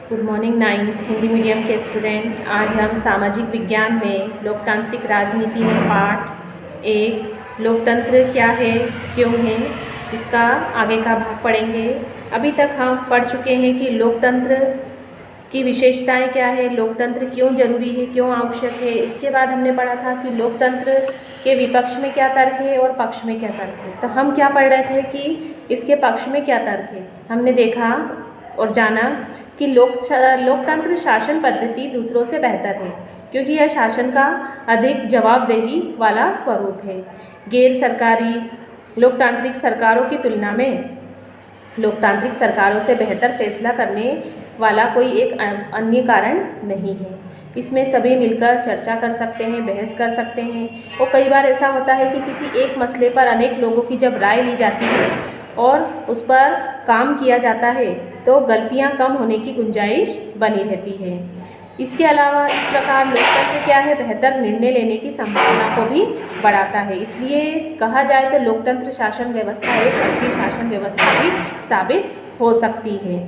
Good morning ninth Hindi medium के student. आज हम सामाजिक विज्ञान में लोकतांत्रिक राजनीति में पाठ एक लोकतंत्र क्या है क्यों है इसका आगे का भाग पढ़ेंगे। अभी तक हम पढ़ चुके हैं कि लोकतंत्र की विशेषताएं क्या है, लोकतंत्र क्यों जरूरी है, क्यों आवश्यक है। इसके बाद हमने पढ़ा था कि लोकतंत्र के विपक्ष में क्या तर्क है और पक्ष में क्या तर्क है। तो हम क्या पढ़ रहे थे कि इसके पक्ष में क्या तर्क है। हमने देखा और जाना कि लोकतंत्र शासन पद्धति दूसरों से बेहतर है क्योंकि यह शासन का अधिक जवाबदेही वाला स्वरूप है। गैर सरकारी लोकतांत्रिक सरकारों की तुलना में लोकतांत्रिक सरकारों से बेहतर फैसला करने वाला कोई एक अन्य कारण नहीं है। इसमें सभी मिलकर चर्चा कर सकते हैं, बहस कर सकते हैं। और कई बार ऐसा होता है कि किसी एक मसले पर अनेक लोगों की जब राय ली जाती है और उस पर काम किया जाता है तो गलतियां कम होने की गुंजाइश बनी रहती है। इसके अलावा इस प्रकार लोकतंत्र क्या है, बेहतर निर्णय लेने की संभावना को भी बढ़ाता है। इसलिए कहा जाए तो लोकतंत्र शासन व्यवस्था एक अच्छी शासन व्यवस्था भी साबित हो सकती है।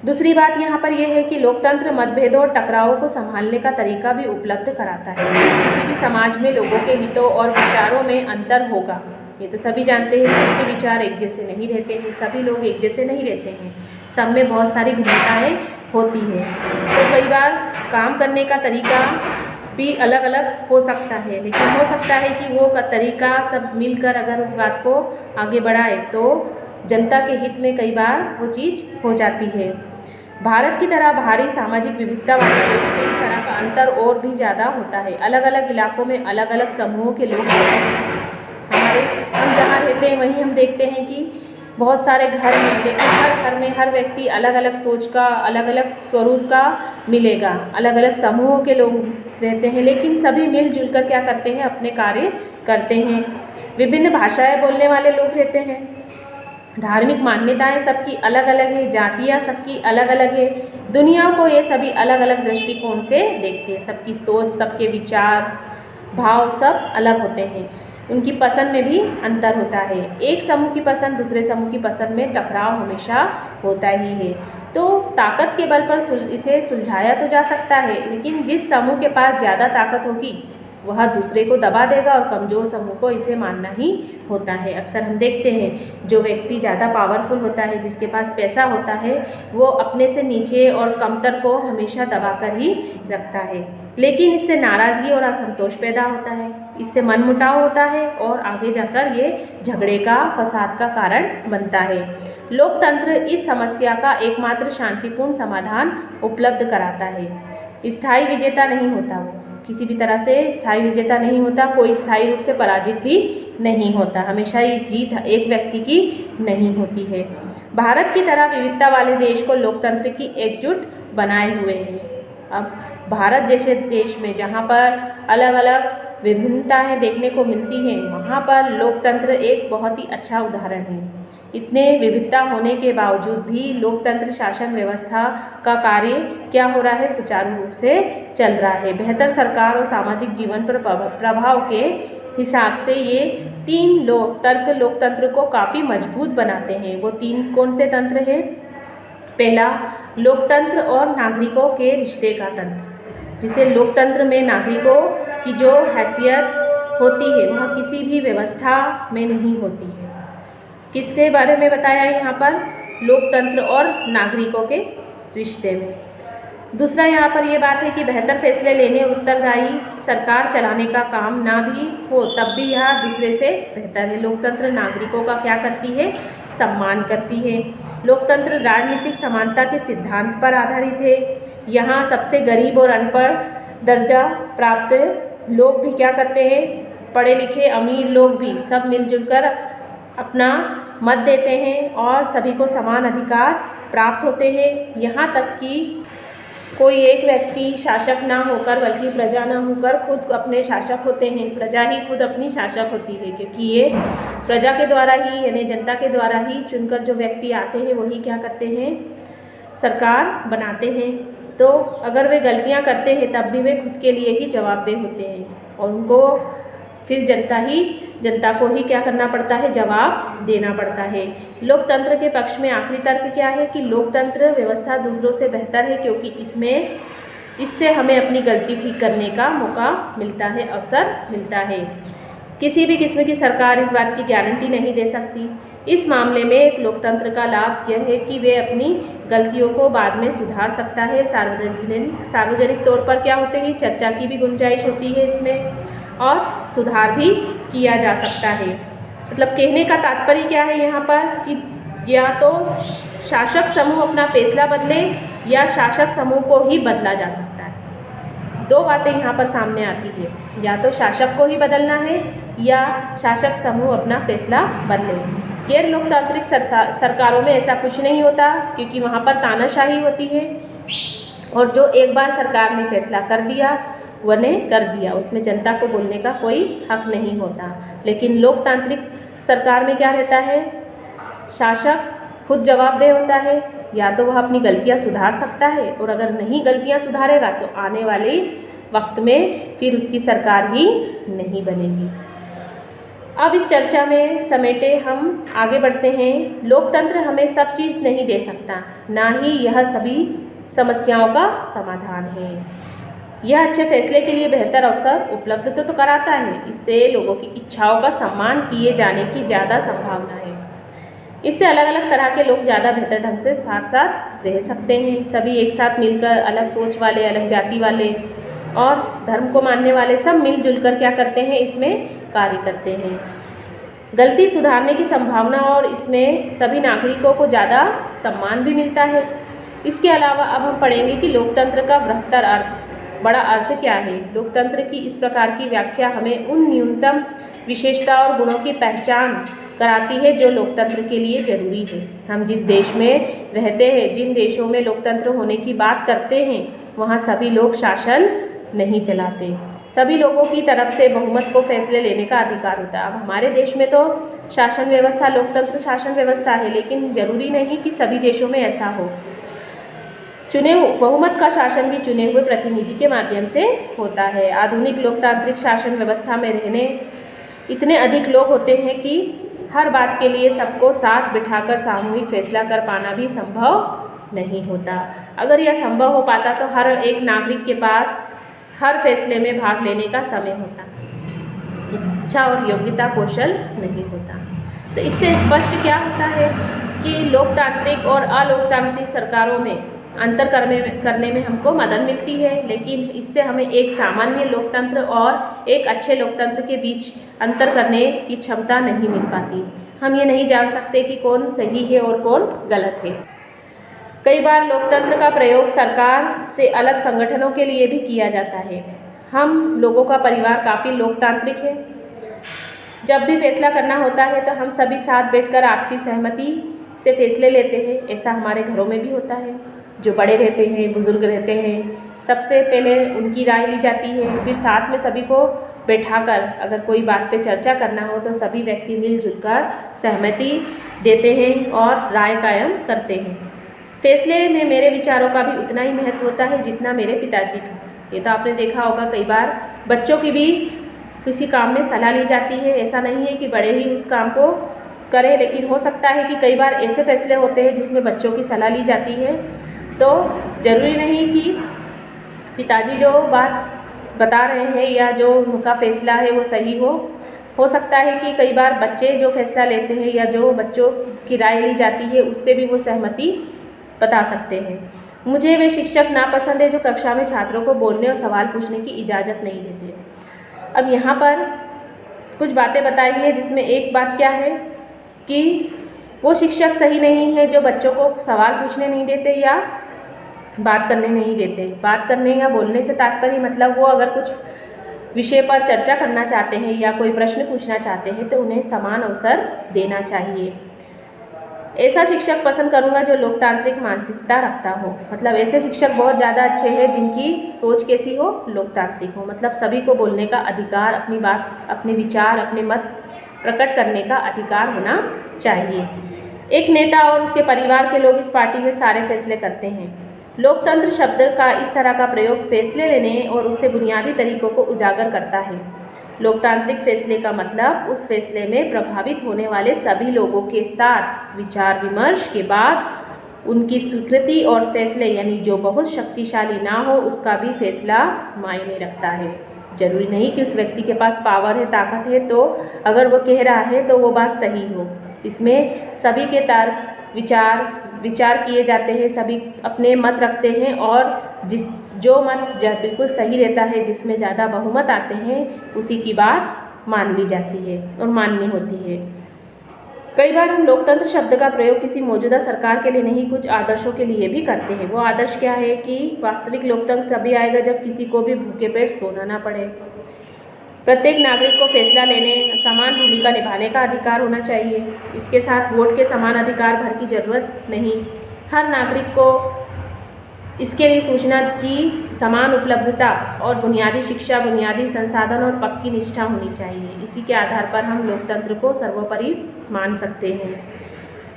दूसरी बात यहाँ पर यह है कि लोकतंत्र मतभेदों और टकरावों को संभालने का तरीका भी उपलब्ध कराता है। किसी भी समाज में लोगों के हितों और विचारों में अंतर होगा, ये तो सभी जानते हैं। सभी के विचार एक जैसे नहीं रहते हैं, सभी लोग एक जैसे नहीं रहते हैं, सब में बहुत सारी भिन्नताएं होती हैं। तो कई बार काम करने का तरीका भी अलग अलग हो सकता है, लेकिन हो सकता है कि वो का तरीका सब मिलकर अगर उस बात को आगे बढ़ाए तो जनता के हित में कई बार वो चीज़ हो जाती है। भारत की तरह भारी सामाजिक विविधता वाले देश में इस तरह का अंतर और भी ज़्यादा होता है। अलग अलग इलाकों में अलग अलग समूहों के लोग रहते हैं। हम जहाँ रहते हैं वहीं हम देखते हैं कि बहुत सारे घर में, लेकिन हर घर में हर व्यक्ति अलग अलग सोच का, अलग अलग स्वरूप का मिलेगा। अलग अलग समूहों के लोग रहते हैं, लेकिन सभी मिलजुल कर क्या करते हैं, अपने कार्य करते हैं। विभिन्न भाषाएं बोलने वाले लोग रहते हैं। धार्मिक मान्यताएं सबकी अलग अलग है, जातियाँ सबकी अलग अलग है। दुनिया को ये सभी अलग अलग दृष्टिकोण से देखते हैं। सबकी सोच, सबके विचार, भाव सब अलग होते हैं। उनकी पसंद में भी अंतर होता है। एक समूह की पसंद दूसरे समूह की पसंद में टकराव हमेशा होता ही है। तो ताकत के बल पर इसे सुलझाया तो जा सकता है, लेकिन जिस समूह के पास ज़्यादा ताकत होगी वह दूसरे को दबा देगा और कमज़ोर समूह को इसे मानना ही होता है। अक्सर हम देखते हैं जो व्यक्ति ज़्यादा पावरफुल होता है, जिसके पास पैसा होता है, वो अपने से नीचे और कमतर को हमेशा दबाकर ही रखता है। लेकिन इससे नाराज़गी और असंतोष पैदा होता है, इससे मनमुटाव होता है और आगे जाकर ये झगड़े का, फसाद का कारण बनता है। लोकतंत्र इस समस्या का एकमात्र शांतिपूर्ण समाधान उपलब्ध कराता है। स्थायी विजेता नहीं होता, वो किसी भी तरह से स्थायी विजेता नहीं होता, कोई स्थायी रूप से पराजित भी नहीं होता। हमेशा ये जीत एक व्यक्ति की नहीं होती है। भारत की तरह विविधता वाले देश को लोकतंत्र की एकजुट बनाए हुए है। अब भारत जैसे देश में जहाँ पर अलग अलग विभिन्नताएं देखने को मिलती हैं, वहाँ पर लोकतंत्र एक बहुत ही अच्छा उदाहरण है। इतने विविधता होने के बावजूद भी लोकतंत्र शासन व्यवस्था का कार्य क्या हो रहा है, सुचारू रूप से चल रहा है। बेहतर सरकार और सामाजिक जीवन पर प्रभाव के हिसाब से ये तीन तर्क लोकतंत्र को काफ़ी मजबूत बनाते हैं। वो तीन कौन से तंत्र हैं? पहला, लोकतंत्र और नागरिकों के रिश्ते का तंत्र, जिसे लोकतंत्र में नागरिकों की जो हैसियत होती है वह किसी भी व्यवस्था में नहीं होती है। किसके बारे में बताया है यहाँ पर? लोकतंत्र और नागरिकों के रिश्ते में। दूसरा यहाँ पर ये बात है कि बेहतर फैसले लेने और उत्तरदायी सरकार चलाने का काम ना भी हो तब भी यह दूसरे से बेहतर है। लोकतंत्र नागरिकों का क्या करती है? सम्मान करती है। लोकतंत्र राजनीतिक समानता के सिद्धांत पर आधारित है। यहाँ सबसे गरीब और अनपढ़ दर्जा प्राप्त लोग भी क्या करते हैं? पढ़े लिखे अमीर लोग भी सब मिलजुल कर अपना मत देते हैं और सभी को समान अधिकार प्राप्त होते हैं। यहाँ तक कि कोई एक व्यक्ति शासक ना होकर बल्कि प्रजा ना होकर खुद अपने शासक होते हैं। प्रजा ही खुद अपनी शासक होती है, क्योंकि ये प्रजा के द्वारा ही, यानी जनता के द्वारा ही चुनकर जो व्यक्ति आते हैं वही क्या करते हैं? सरकार बनाते हैं। तो अगर वे गलतियाँ करते हैं तब भी वे खुद के लिए ही जवाबदेह होते हैं और उनको फिर जनता ही जनता को ही क्या करना पड़ता है, जवाब देना पड़ता है। लोकतंत्र के पक्ष में आखिरी तर्क क्या है कि लोकतंत्र व्यवस्था दूसरों से बेहतर है क्योंकि इससे हमें अपनी गलती ठीक करने का मौका मिलता है, अवसर मिलता है। किसी भी किस्म की सरकार इस बात की गारंटी नहीं दे सकती। इस मामले में एक लोकतंत्र का लाभ यह है कि वे अपनी गलतियों को बाद में सुधार सकता है। सार्वजनिक तौर पर क्या होते हैं, चर्चा की भी गुंजाइश होती है इसमें और सुधार भी किया जा सकता है। मतलब कहने का तात्पर्य क्या है यहाँ पर कि या तो शासक समूह अपना फैसला बदले या शासक समूह को ही बदला जा सकता है। दो बातें यहाँ पर सामने आती है, या तो शासक को ही बदलना है या शासक समूह अपना फैसला बदले। गैर लोकतांत्रिक सरकारों में ऐसा कुछ नहीं होता क्योंकि वहाँ पर तानाशाही होती है और जो एक बार सरकार ने फैसला कर दिया वने कर दिया, उसमें जनता को बोलने का कोई हक नहीं होता। लेकिन लोकतांत्रिक सरकार में क्या रहता है, शासक खुद जवाबदेह होता है, या तो वह अपनी गलतियां सुधार सकता है और अगर नहीं गलतियां सुधारेगा तो आने वाले वक्त में फिर उसकी सरकार ही नहीं बनेगी। अब इस चर्चा में समेटे हम आगे बढ़ते हैं। लोकतंत्र हमें सब चीज़ नहीं दे सकता, ना ही यह सभी समस्याओं का समाधान है। यह अच्छे फैसले के लिए बेहतर अवसर उपलब्ध तो कराता है, इससे लोगों की इच्छाओं का सम्मान किए जाने की ज़्यादा संभावना है। इससे अलग अलग तरह के लोग ज़्यादा बेहतर ढंग से साथ साथ रह सकते हैं। सभी एक साथ मिलकर, अलग सोच वाले, अलग जाति वाले और धर्म को मानने वाले सब मिलजुल कर क्या करते हैं, इसमें कार्य करते हैं। गलती सुधारने की संभावना और इसमें सभी नागरिकों को ज़्यादा सम्मान भी मिलता है। इसके अलावा अब हम पढ़ेंगे कि लोकतंत्र का बृहत्तर अर्थ, बड़ा अर्थ क्या है। लोकतंत्र की इस प्रकार की व्याख्या हमें उन न्यूनतम विशेषता और गुणों की पहचान कराती है जो लोकतंत्र के लिए जरूरी है। हम जिस देश में रहते हैं, जिन देशों में लोकतंत्र होने की बात करते हैं, वहाँ सभी लोग शासन नहीं चलाते। सभी लोगों की तरफ से बहुमत को फैसले लेने का अधिकार होता है। अब हमारे देश में तो शासन व्यवस्था, लोकतंत्र शासन व्यवस्था है, लेकिन जरूरी नहीं कि सभी देशों में ऐसा हो। बहुमत का शासन भी चुने हुए प्रतिनिधि के माध्यम से होता है। आधुनिक लोकतांत्रिक शासन व्यवस्था में रहने इतने अधिक लोग होते हैं कि हर बात के लिए सबको साथ बिठाकर सामूहिक फैसला कर पाना भी संभव नहीं होता। अगर यह संभव हो पाता तो हर एक नागरिक के पास हर फैसले में भाग लेने का समय होता, इच्छा और योग्यता कौशल नहीं होता। तो इससे स्पष्ट क्या होता है कि लोकतांत्रिक और अलोकतांत्रिक सरकारों में अंतर करने में हमको मदद मिलती है, लेकिन इससे हमें एक सामान्य लोकतंत्र और एक अच्छे लोकतंत्र के बीच अंतर करने की क्षमता नहीं मिल पाती। हम ये नहीं जान सकते कि कौन सही है और कौन गलत है। कई बार लोकतंत्र का प्रयोग सरकार से अलग संगठनों के लिए भी किया जाता है। हम लोगों का परिवार काफ़ी लोकतांत्रिक है। जब भी फैसला करना होता है तो हम सभी साथ बैठकर आपसी सहमति से फैसले लेते हैं। ऐसा हमारे घरों में भी होता है। जो बड़े रहते हैं, बुजुर्ग रहते हैं, सबसे पहले उनकी राय ली जाती है, फिर साथ में सभी को बैठाकर अगर कोई बात पे चर्चा करना हो तो सभी व्यक्ति मिलजुल कर सहमति देते हैं और राय कायम करते हैं। फैसले में मेरे विचारों का भी उतना ही महत्व होता है जितना मेरे पिताजी का। ये तो आपने देखा होगा, कई बार बच्चों की भी किसी काम में सलाह ली जाती है। ऐसा नहीं है कि बड़े ही उस काम को करें, लेकिन हो सकता है कि कई बार ऐसे फैसले होते हैं जिसमें बच्चों की सलाह ली जाती है। तो ज़रूरी नहीं कि पिताजी जो बात बता रहे हैं या जो उनका फैसला है वो सही हो सकता है कि कई बार बच्चे जो फैसला लेते हैं या जो बच्चों की राय ली जाती है उससे भी वो सहमति बता सकते हैं। मुझे वे शिक्षक नापसंद है जो कक्षा में छात्रों को बोलने और सवाल पूछने की इजाज़त नहीं देते। अब यहाँ पर कुछ बातें बताई है जिसमें एक बात क्या है कि वो शिक्षक सही नहीं है जो बच्चों को सवाल पूछने नहीं देते या बात करने नहीं देते। बात करने या बोलने से तात्पर्य मतलब वो अगर कुछ विषय पर चर्चा करना चाहते हैं या कोई प्रश्न पूछना चाहते हैं तो उन्हें समान अवसर देना चाहिए। ऐसा शिक्षक पसंद करूँगा जो लोकतांत्रिक मानसिकता रखता हो। मतलब ऐसे शिक्षक बहुत ज़्यादा अच्छे हैं जिनकी सोच कैसी हो, लोकतांत्रिक हो। मतलब सभी को बोलने का अधिकार, अपनी बात, अपने विचार, अपने मत प्रकट करने का अधिकार होना चाहिए। एक नेता और उसके परिवार के लोग इस पार्टी में सारे फैसले करते हैं। लोकतंत्र शब्द का इस तरह का प्रयोग फैसले लेने और उससे बुनियादी तरीकों को उजागर करता है। लोकतांत्रिक फैसले का मतलब उस फैसले में प्रभावित होने वाले सभी लोगों के साथ विचार विमर्श के बाद उनकी स्वीकृति और फैसले यानी जो बहुत शक्तिशाली ना हो उसका भी फैसला मायने रखता है। जरूरी नहीं कि उस व्यक्ति के पास पावर है, ताकत है, तो अगर वो कह रहा है तो वो बात सही हो। इसमें सभी के तर्क विचार किए जाते हैं, सभी अपने मत रखते हैं और जो मत बिल्कुल सही रहता है, जिसमें ज़्यादा बहुमत आते हैं, उसी की बात मान ली जाती है और माननी होती है। कई बार हम लोकतंत्र शब्द का प्रयोग किसी मौजूदा सरकार के लिए नहीं, कुछ आदर्शों के लिए भी करते हैं। वो आदर्श क्या है कि वास्तविक लोकतंत्र तभी आएगा जब किसी को भी भूखे पेट सोना ना पड़े। प्रत्येक नागरिक को फैसला लेने, समान भूमिका निभाने का अधिकार होना चाहिए। इसके साथ वोट के समान अधिकार भर की जरूरत नहीं। हर नागरिक को इसके लिए सूचना की समान उपलब्धता और बुनियादी शिक्षा, बुनियादी संसाधन और पक्की निष्ठा होनी चाहिए। इसी के आधार पर हम लोकतंत्र को सर्वोपरि मान सकते हैं।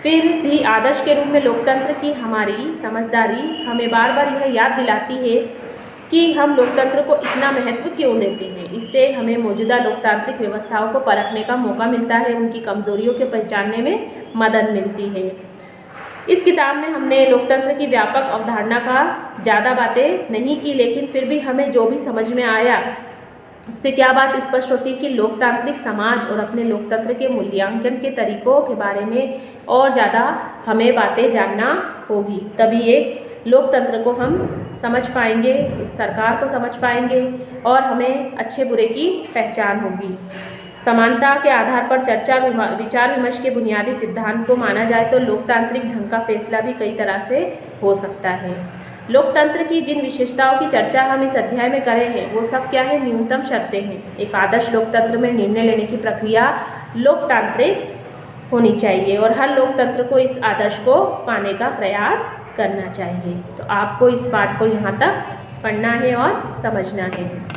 फिर भी आदर्श के रूप में लोकतंत्र की हमारी समझदारी हमें बार बार यह याद दिलाती है कि हम लोकतंत्र को इतना महत्व क्यों देते हैं। इससे हमें मौजूदा लोकतांत्रिक व्यवस्थाओं को परखने का मौका मिलता है, उनकी कमजोरियों को पहचानने में मदद मिलती है। इस किताब में हमने लोकतंत्र की व्यापक अवधारणा का ज़्यादा बातें नहीं की, लेकिन फिर भी हमें जो भी समझ में आया उससे क्या बात स्पष्ट होती है कि लोकतांत्रिक समाज और अपने लोकतंत्र के मूल्यांकन के तरीकों के बारे में और ज़्यादा हमें बातें जानना होगी। तभी एक लोकतंत्र को हम समझ पाएंगे, उस सरकार को समझ पाएंगे और हमें अच्छे बुरे की पहचान होगी। समानता के आधार पर चर्चा विचार विमर्श के बुनियादी सिद्धांत को माना जाए तो लोकतांत्रिक ढंग का फैसला भी कई तरह से हो सकता है। लोकतंत्र की जिन विशेषताओं की चर्चा हम इस अध्याय में करे हैं वो सब क्या है, न्यूनतम शर्तें हैं। एक आदर्श लोकतंत्र में निर्णय लेने की प्रक्रिया लोकतांत्रिक होनी चाहिए और हर लोकतंत्र को इस आदर्श को पाने का प्रयास करना चाहिए। तो आपको इस पाठ को यहाँ तक पढ़ना है और समझना है।